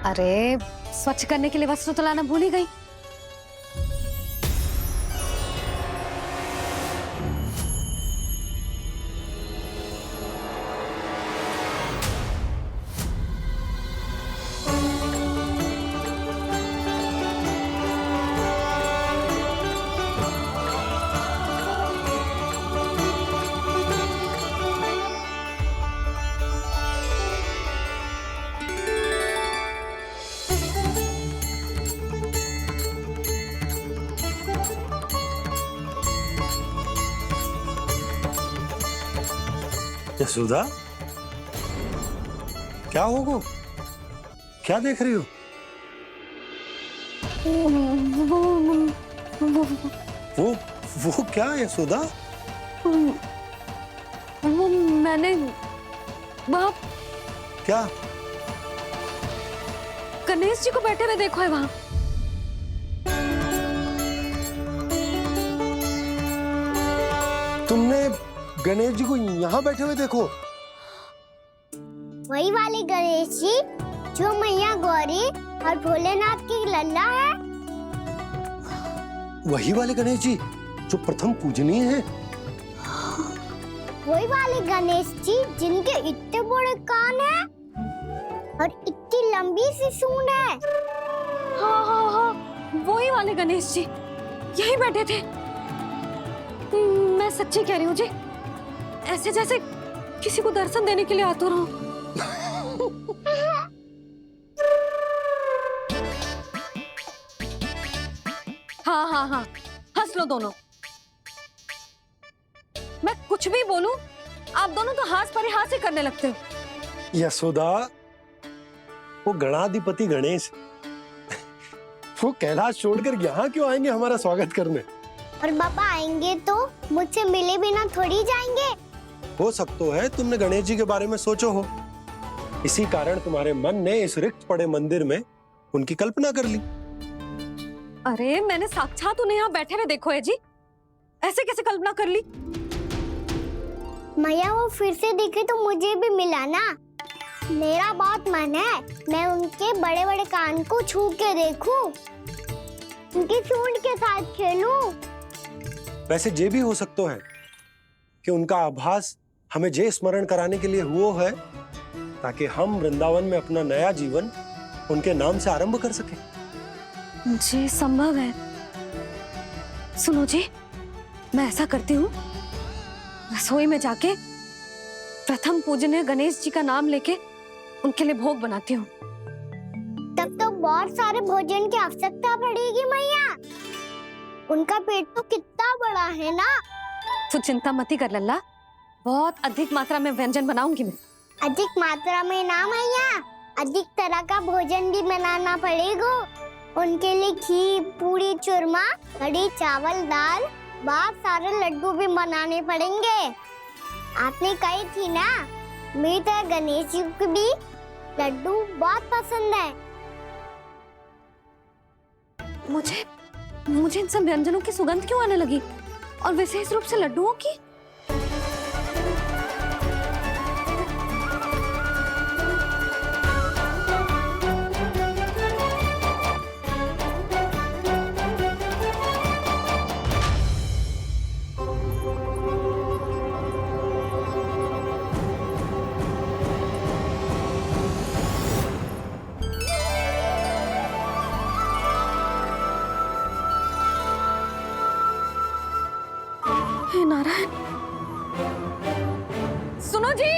अरे स्वच्छ करने के लिए वस्त्र तो लाना भूल ही गई। यशोदा, क्या होगा? क्या देख रही हो? वो क्या यशोदा? वो मैंने वहाँ क्या? गणेश जी को बैठे हुए देखो है वहाँ। तुमने गणेश जी को यहाँ बैठे हुए देखो? वही वाले गणेश जी जो मैया गौरी और भोलेनाथ की लल्ला है। वही वाले गणेश जी जो प्रथम पूजनीय हैं? वही वाले गणेश जी जिनके इतने बड़े कान हैं और इतनी लंबी सी सूंड है। हाँ हाँ हाँ, वही वाले गणेश जी यही बैठे थे। मैं सच्ची कह रही हूँ जी, ऐसे जैसे किसी को दर्शन देने के लिए आतुर हूँ। हाँ हाँ हाँ, हंस लो दोनों। मैं कुछ भी बोलूं, आप दोनों तो हाथ परिहास ही करने लगते हो। यशोदा, वो गणाधिपति गणेश वो कैलाश छोड़कर यहाँ क्यों आएंगे हमारा स्वागत करने? और पापा आएंगे तो मुझसे मिले बिना थोड़ी जाएंगे। हो सकता है तुमने गणेश जी के बारे में सोचो हो, इसी कारण तुम्हारे मन ने इस रिक्त पड़े मंदिर में उनकी कल्पना कर ली। अरे मैंने साक्षात उन्हें यहाँ बैठे हुए देखो है जी, ऐसे कैसे कल्पना कर ली? मैया वो फिर से दिखे तो मुझे भी मिला ना। मेरा बहुत मन है मैं उनके बड़े बड़े कान को छू के देखूं, उनकी सूंड के साथ खेलूं। वैसे ये भी हो सकता है कि उनका आभास हमें ये स्मरण कराने के लिए हुआ है ताकि हम वृंदावन में अपना नया जीवन उनके नाम से आरंभ कर सके। जी संभव है। सुनो जी, मैं ऐसा करती हूँ, रसोई में जाके प्रथम पूजनीय गणेश जी का नाम लेके उनके लिए भोग बनाती हूँ। तब तो बहुत सारे भोजन की आवश्यकता पड़ेगी मैया। उनका पेट तो कितना बड़ा है ना। तू चिंता मत ही कर लल्ला, बहुत अधिक मात्रा में व्यंजन बनाऊंगी मैं। अधिक मात्रा में ना मैया, अधिक तरह का भोजन भी बनाना पड़ेगा। उनके लिए खीर, पूरी, चूरमा, कढ़ी, चावल, दाल, बहुत सारे लड्डू भी बनाने पड़ेंगे। आपने कही थी ना, मेरी तरह गणेश जी को भी लड्डू बहुत पसंद है। मुझे इन सब व्यंजनों की सुगंध क्यों आने लगी, और विशेष रूप से लड्डुओं की? हे नारायण, सुनो जी,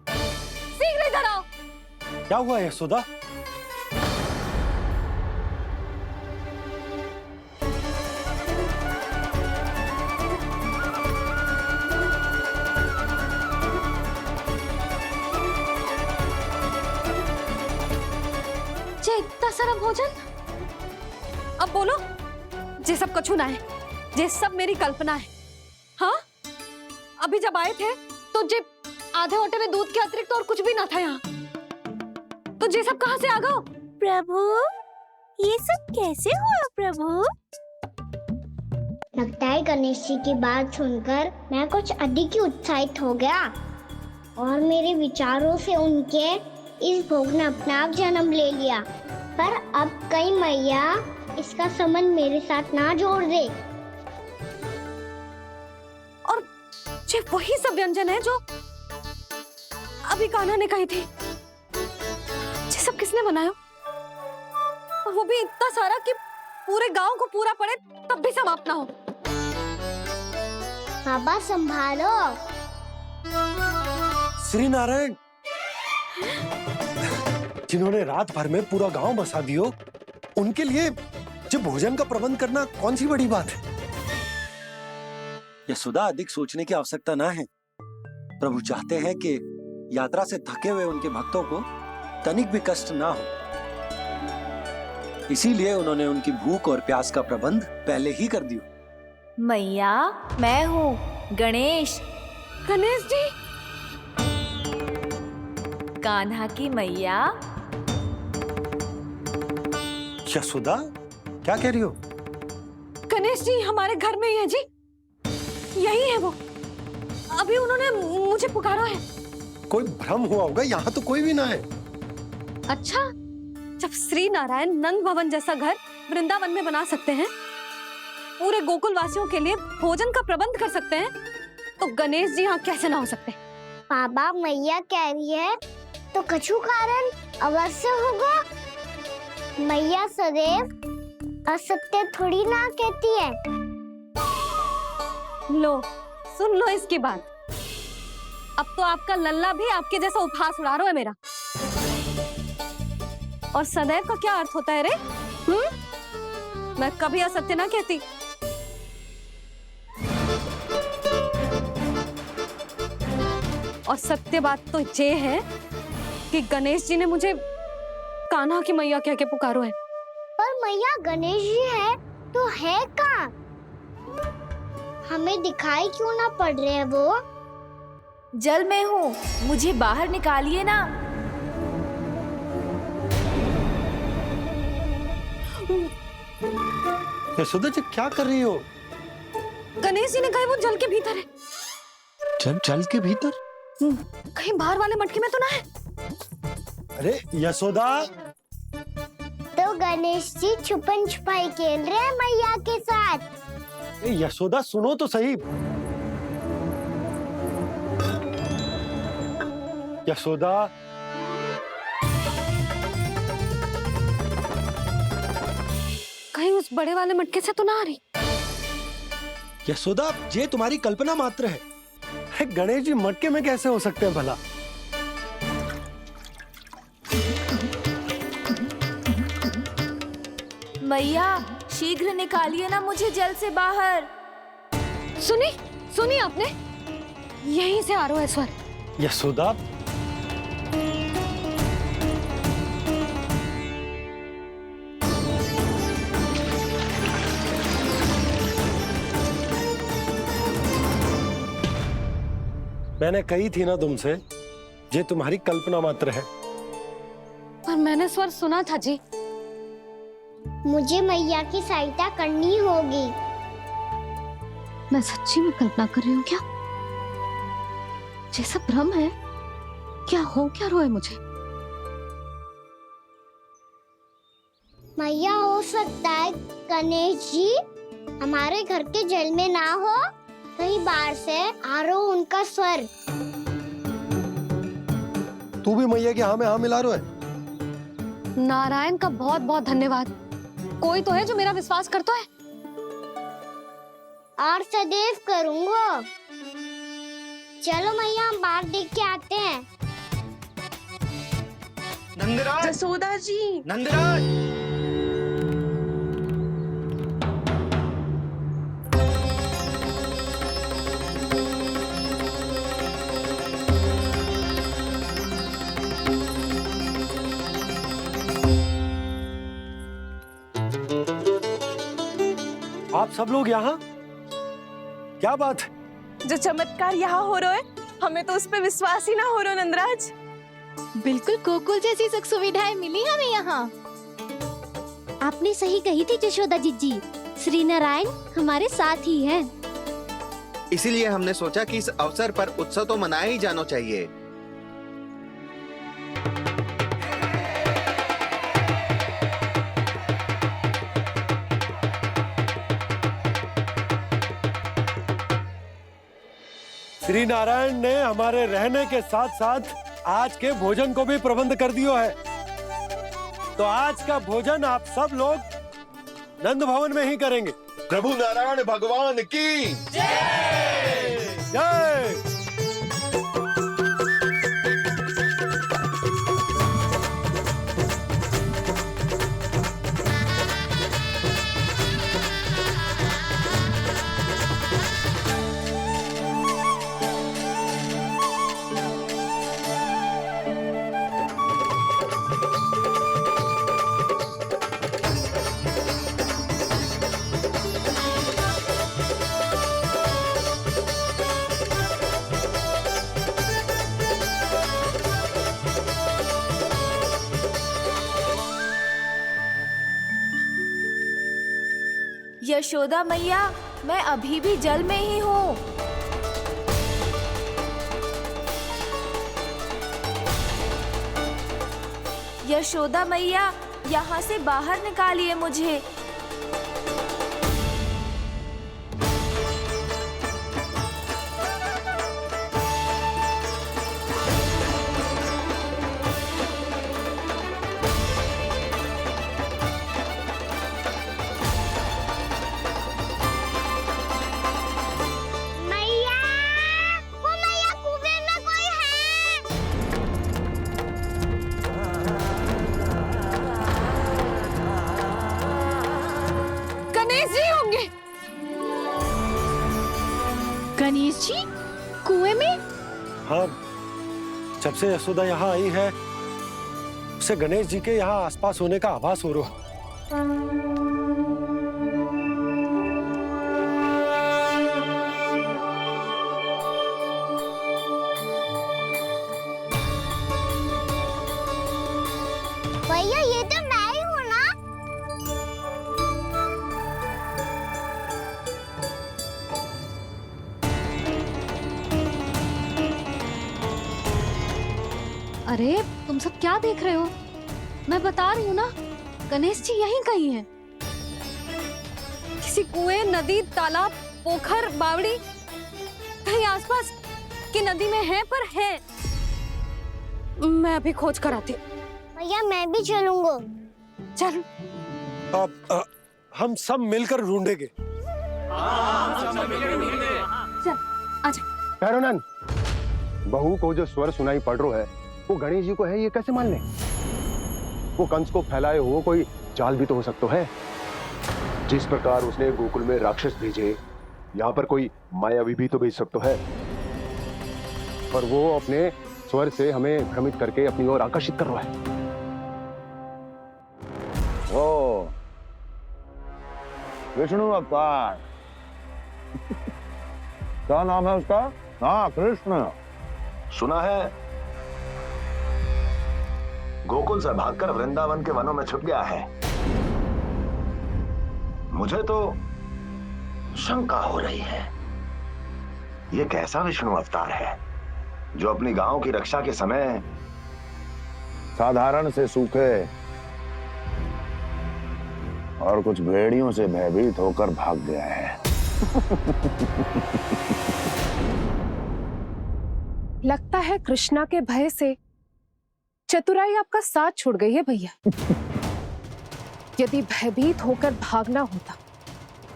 शीघ्र इधर आओ। क्या हुआ यशोदा? जे इतना सारा भोजन, अब बोलो, जे सब कछु ना है, जे सब मेरी कल्पना है। हाँ, अभी जब आए थे तो जे आधे ओटे में दूध के अतिरिक्त और कुछ भी ना था यहाँ, तो जे सब कहाँ से आ गए? प्रभु, ये सब कैसे हुआ प्रभु? लगता है गणेश जी की बात सुनकर मैं कुछ अधिक ही उत्साहित हो गया और मेरे विचारों से उनके इस भोग ने अपना आप जन्म ले लिया। पर अब कहीं मैया इसका संबंध मेरे साथ ना जोड़ दे। और ये वही सब व्यंजन है जो अभी कान्हा ने कही थी। ये सब किसने बनाया? और वो भी इतना सारा कि पूरे गांव को पूरा पड़े तब भी समाप्त ना हो। बाबा संभालो। श्री नारायण, जिन्होंने रात भर में पूरा गांव बसा दियो, उनके लिए जो भोजन का प्रबंध करना कौन सी बड़ी बात है? यशोदा, अधिक सोचने की आवश्यकता ना है। प्रभु चाहते हैं कि यात्रा से थके हुए उनके भक्तों को तनिक भी कष्ट ना हो। इसीलिए उन्होंने उनकी भूख और प्यास का प्रबंध पहले ही कर दिया। मैया, मैं हूँ गणेश। गणेश जी, कान्हा की मैया। यशोदा, क्या कह रही हो? गणेश जी हमारे घर में ही है जी। यही है वो। अभी उन्होंने मुझे पुकारा है। कोई भ्रम हुआ होगा, यहाँ तो कोई भी ना है। अच्छा, जब श्री नारायण नंद भवन जैसा घर वृंदावन में बना सकते हैं, पूरे गोकुल वासियों के लिए भोजन का प्रबंध कर सकते हैं, तो गणेश जी यहाँ कैसे ना हो सकते? बाबा मैया कह रही है तो कछु कारण अवश्य होगा। मैया सदैव असत्य थोड़ी ना कहती है। लो, सुन लो इसकी बात। अब तो आपका लल्ला भी आपके जैसा उपहास उड़ा रहा है मेरा। और सदैव का क्या अर्थ होता है रे? मैं कभी असत्य ना कहती। और सत्य बात तो ये है कि गणेश जी ने मुझे कान्हा की मैया कह के पुकारो है। पर मैया गणेश जी है तो है कहाँ? हमें दिखाई क्यों ना पड़ रहे हैं वो? जल में हूँ, मुझे बाहर निकालिए ना। यशोदा जी, क्या कर रही हो? गणेश जी ने कहा वो जल के भीतर है। जल के भीतर? कहीं बाहर वाले मटके में तो ना है? अरे यशोदा! तो गणेश जी छुपन छुपाई खेल रहे हैं मैया के साथ। यशोदा, सुनो तो सही। यशोदा, कहीं उस बड़े वाले मटके से तो ना आ रही? यशोदा, ये तुम्हारी कल्पना मात्र है। गणेश जी मटके में कैसे हो सकते हैं भला? मैया, शीघ्र निकालिए ना मुझे जल से बाहर। सुनी आपने? यहीं से आ रहा है स्वर। यशोदा, मैंने कही थी ना तुमसे, ये तुम्हारी कल्पना मात्र है। पर मैंने स्वर सुना था जी। मुझे मैया की सहायता करनी होगी। मैं सच्ची में कल्पना कर रही हूँ क्या? ये सब भ्रम है क्या? हो क्या रहा है मुझे? मैया, हो सकता है गणेश जी हमारे घर के जल में ना हो, कहीं बाहर से आ रहा हो उनका स्वर। तू भी मैया के हाँ में हाँ मिला रहा है। नारायण का बहुत बहुत धन्यवाद। कोई तो है जो मेरा विश्वास करता है। और सदैव करूंगा। चलो मैया, हम बाहर देख के आते हैं। नंदराज! जसोदा जी। नंदराज! आप सब लोग यहाँ? क्या बात है? जो चमत्कार यहाँ हो रहा है, हमें तो उस पे विश्वास ही ना हो रहा नंदराज। बिल्कुल गोकुल जैसी सुख सुविधाएं मिली हमें यहाँ। आपने सही कही थी जशोदा जीजी, श्री नारायण हमारे साथ ही हैं। इसीलिए हमने सोचा कि इस अवसर पर उत्सव तो मनाया ही जाना चाहिए। श्री नारायण ने हमारे रहने के साथ साथ आज के भोजन को भी प्रबंध कर दियो है। तो आज का भोजन आप सब लोग नंद भवन में ही करेंगे। प्रभु नारायण भगवान की जय। यशोदा मैया, मैं अभी भी जल में ही हूँ। यशोदा मैया, यहाँ से बाहर निकालिए मुझे। मैया, वो मैया कुएं में कोई है। गणेश जी होंगे। गणेश जी कुएं में? हाँ, जब से यशोदा यहाँ आई है उसे गणेश जी के यहाँ आसपास होने का आभास हो रहा है। भैया ये तो मैं ही हूँ ना। अरे तुम सब क्या देख रहे हो? मैं बता रही हूँ ना, गणेश जी यहीं कहीं हैं। किसी कुएं, नदी, तालाब, पोखर, बावड़ी कहीं आसपास की नदी में है, पर है। मैं अभी खोज कर आती हूँ। भैया मैं भी चलूंगा। चल। अब हम सब मिलकर ढूंढेंगे। चल आजा। भैरवनंद, बहू को जो स्वर सुनाई पड़ रहा है वो गणेश जी को है, ये कैसे मान ले? वो कंस को फैलाए हुए कोई जाल भी तो हो सकता है। जिस प्रकार उसने गोकुल में राक्षस भेजे, यहाँ पर कोई मायावी भी तो भेज सकता है। और वो अपने स्वर से हमें भ्रमित करके अपनी ओर आकर्षित कर रहा है। ओ विष्णु अवतार। क्या नाम है उसका? हाँ, कृष्ण। सुना है गोकुल से भागकर वृंदावन के वनों में छुप गया है। मुझे तो शंका हो रही है, ये कैसा विष्णु अवतार है जो अपनी गांव की रक्षा के समय साधारण से सूखे और कुछ भेड़ियों से भयभीत होकर भाग गया है। लगता है कृष्णा के भय से चतुराई आपका साथ छोड़ गई है भैया। यदि भयभीत होकर भागना होता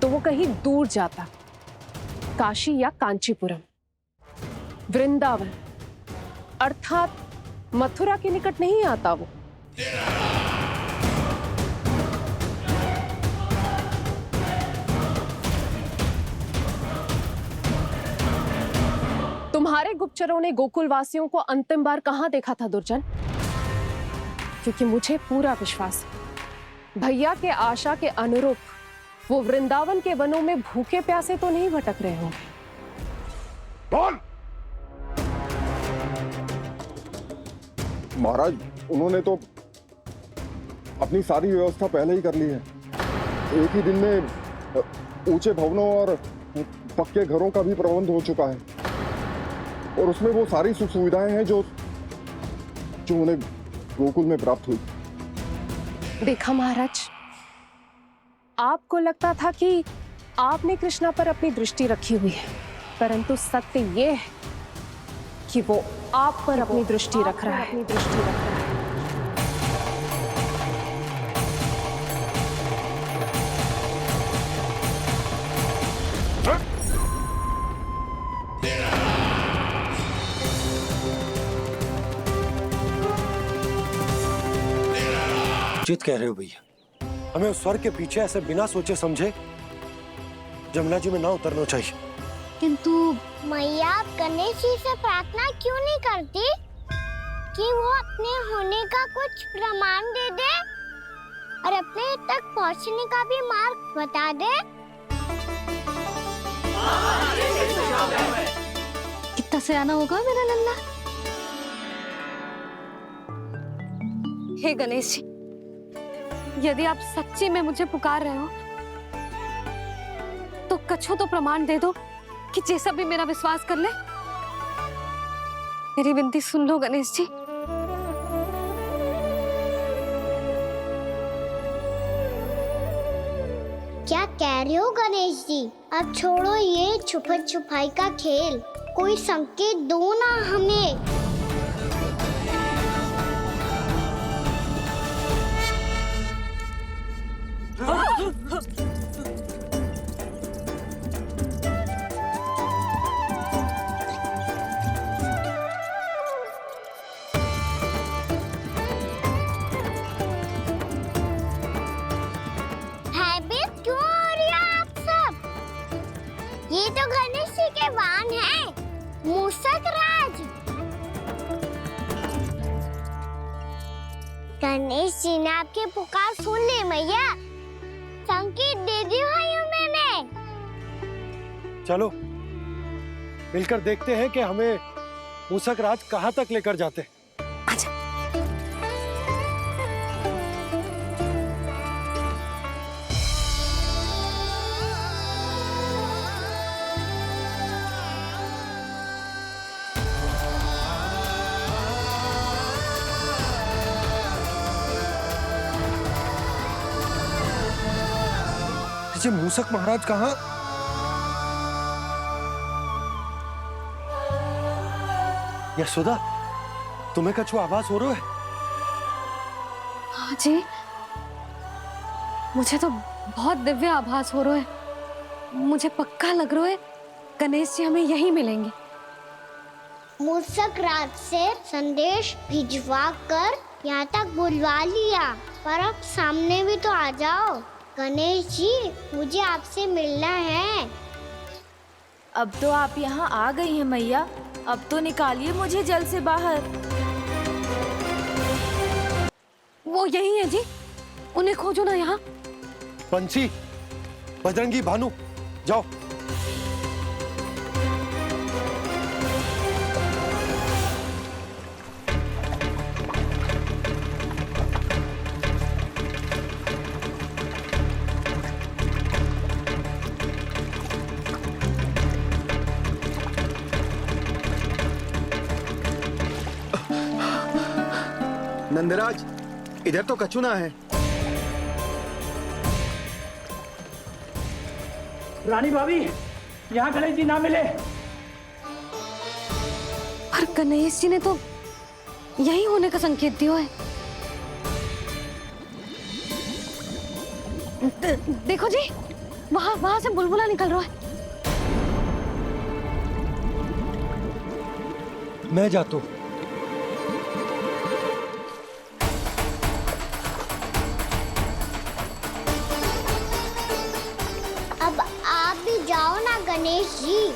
तो वो कहीं दूर जाता, काशी या कांचीपुरम, वृंदावन अर्थात मथुरा के निकट नहीं आता वो। तुम्हारे गुप्तचरों ने गोकुल वासियों को अंतिम बार कहां देखा था दुर्जन? क्योंकि मुझे पूरा विश्वास है भैया के आशा के अनुरूप वो वृंदावन के वनों में भूखे प्यासे तो नहीं भटक रहे होंगे। कौन? महाराज, उन्होंने तो अपनी सारी व्यवस्था पहले ही कर ली है। एक ही दिन में ऊंचे भवनों और पक्के घरों का भी प्रबंध हो चुका है, और उसमें वो सारी सुख सुविधाएं हैं जो उन्हें गोकुल में प्राप्त हुई। देखा महाराज, आपको लगता था कि आपने कृष्णा पर अपनी दृष्टि रखी हुई है, परंतु सत्य ये है कि वो आप पर अपनी दृष्टि रख रहा है। उचित कह रहे हो भैया, हमें उस स्वर्ग के पीछे ऐसे बिना सोचे समझे जमुना जी में ना उतरना चाहिए। किंतु मैया आप गणेश जी से प्रार्थना क्यों नहीं करती कि वो अपने होने का कुछ प्रमाण दे दे और अपने तक पहुंचने का भी मार्ग बता दे? कितना सयाना होगा मेरा लल्ला। हे गणेश जी, यदि आप सच्ची में मुझे पुकार रहे हो तो कछु तो प्रमाण दे दो कि जैसा भी मेरा विश्वास कर ले। मेरी विनती सुन लो गणेश जी। क्या कह रहे हो गणेश जी? अब छोड़ो ये छुपन छुपाई का खेल, कोई संकेत दो ना हमें। भयभीत क्यों हो रही हो आप सब? ये तो गणेश जी के वाहन हैं, मूषक राज। गणेश जी ने आपकी पुकार सुन ली मैया, संकेत दे दी भाइयों मैंने। चलो मिलकर देखते हैं कि हमें मूषक राज कहाँ तक लेकर जाते हैं। ये मूषक महाराज कहाँ? यशोदा, तुम्हें कछु आभास हो रहा है? हाँ जी, मुझे तो बहुत दिव्य आभास हो रहा है। मुझे पक्का लग रहा है गणेश जी हमें यहीं मिलेंगे। मूषक राज से संदेश भिजवा कर यहाँ तक बुलवा लिया, पर अब सामने भी तो आ जाओ। गणेश जी, मुझे आपसे मिलना है। अब तो आप यहाँ आ गई हैं मैया, अब तो निकालिए मुझे जल से बाहर। वो यही है जी, उन्हें खोजो ना यहाँ। बंसी, बजरंगी, भानु, जाओ। नंदराज, इधर तो कछु ना है। रानी भाभी, यहाँ गणेश जी ना मिले। और गणेश जी ने तो यही होने का संकेत दिया है। देखो जी, वहां से बुलबुला निकल रहा है। मैं जाता हूँ। अब आप भी जाओ ना गणेश जी।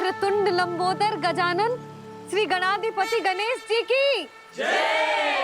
वक्रतुंड लंबोदर गजानन श्री गणाधिपति गणेश जी की जय।